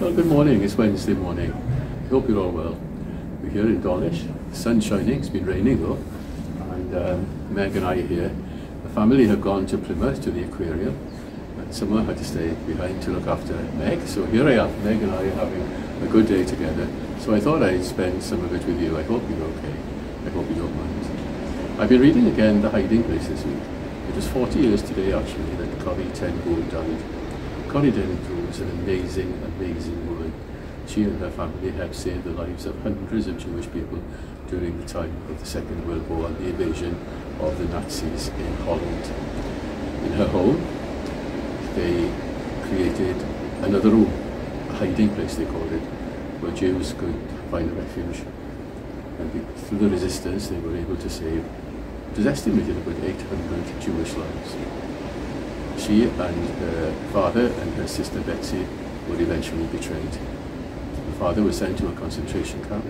Well, good morning. It's Wednesday morning. I hope you're all well. We're here in Dawlish. The sun's shining. It's been raining though. And Meg and I are here. The family have gone to Plymouth to the aquarium, and someone had to stay behind to look after Meg. So here I am. Meg and I are having a good day together. So I thought I'd spend some of it with you. I hope you're okay. I hope you don't mind. I've been reading again The Hiding Place this week. It was 40 years today actually that Corrie ten Boom died. Corrie ten Boom was an amazing, amazing woman. She and her family helped save the lives of hundreds of Jewish people during the time of the Second World War and the invasion of the Nazis in Holland. In her home, they created another room, a hiding place they called it, where Jews could find a refuge. And through the resistance, they were able to save, it was estimated, about 800 Jewish lives. She and her father and her sister Betsy were eventually betrayed. The father was sent to a concentration camp,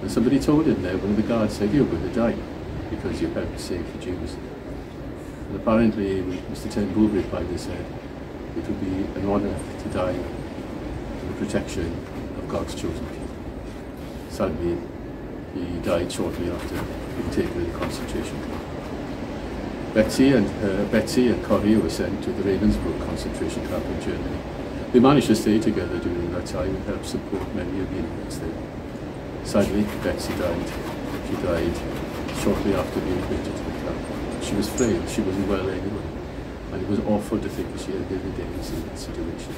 and somebody told him there, one of the guards said, "You're going to die because you helped save the Jews." And apparently Mr. ten Boom replied and said, "It would be an honour to die in the protection of God's chosen people." Sadly, he died shortly after being taken to the concentration camp. Betsy and Corrie were sent to the Ravensbrück concentration camp in Germany. They managed to stay together during that time and help support many of the inmates there. Sadly, Betsy died. She died shortly after being admitted to the camp. She was frail, she wasn't well anyway, and it was awful to think that she ended the days in that situation.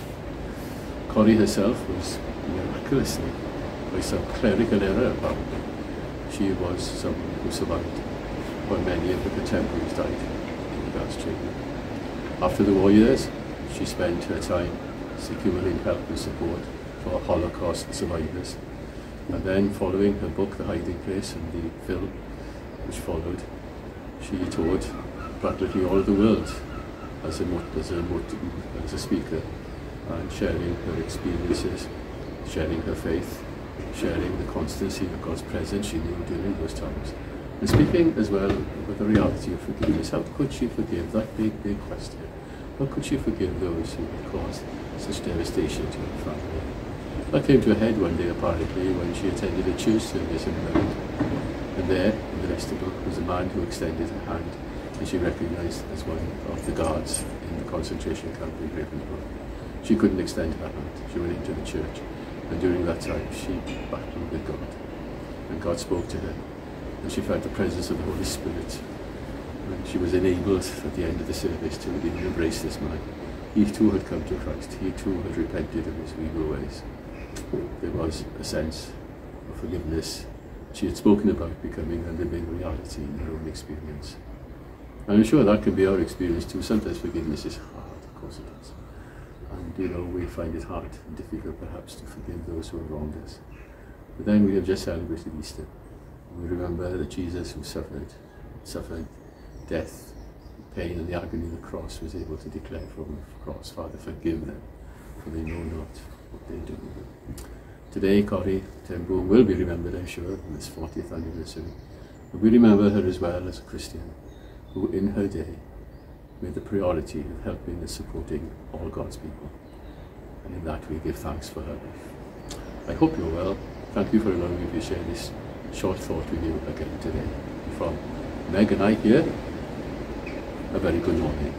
Corrie herself was miraculously, by some clerical error apparently, she was someone who survived, while many of the contemporaries died in the gas chamber. After the war years, she spent her time securing help and support for Holocaust survivors. And then, following her book, The Hiding Place, and the film which followed, she toured practically all of the world as a speaker, and sharing her experiences, sharing her faith, sharing the constancy of God's presence she knew during those times. And speaking as well with the reality of forgiveness. How could she forgive? That big question. How could she forgive those who had caused such devastation to her family? That came to a head one day apparently when she attended a church service in America. And there, in the vestibule, was a man who extended a hand, and she recognised as one of the guards in the concentration camp in Ravensbrück. She couldn't extend her hand. She went into the church, and during that time she battled with God. And God spoke to her, and she felt the presence of the Holy Spirit. And she was enabled at the end of the service to even embrace this man. He too had come to Christ. He too had repented of his evil ways. There was a sense of forgiveness she had spoken about becoming a living reality in her own experience. And I'm sure that can be our experience too. Sometimes forgiveness is hard, of course it is. And we find it hard and difficult perhaps to forgive those who have wronged us. But then we have just celebrated Easter. We remember that Jesus, who suffered death, pain and the agony of the cross, was able to declare from the cross, "Father, forgive them, for they know not what they do." Today, Corrie ten Boom will be remembered, I'm sure, on this 40th anniversary. But we remember her as well as a Christian, who in her day made the priority of helping and supporting all God's people. And in that we give thanks for her life. I hope you're well. Thank you for allowing me to share this short thought with you again today. From Meg and I here, a very good morning.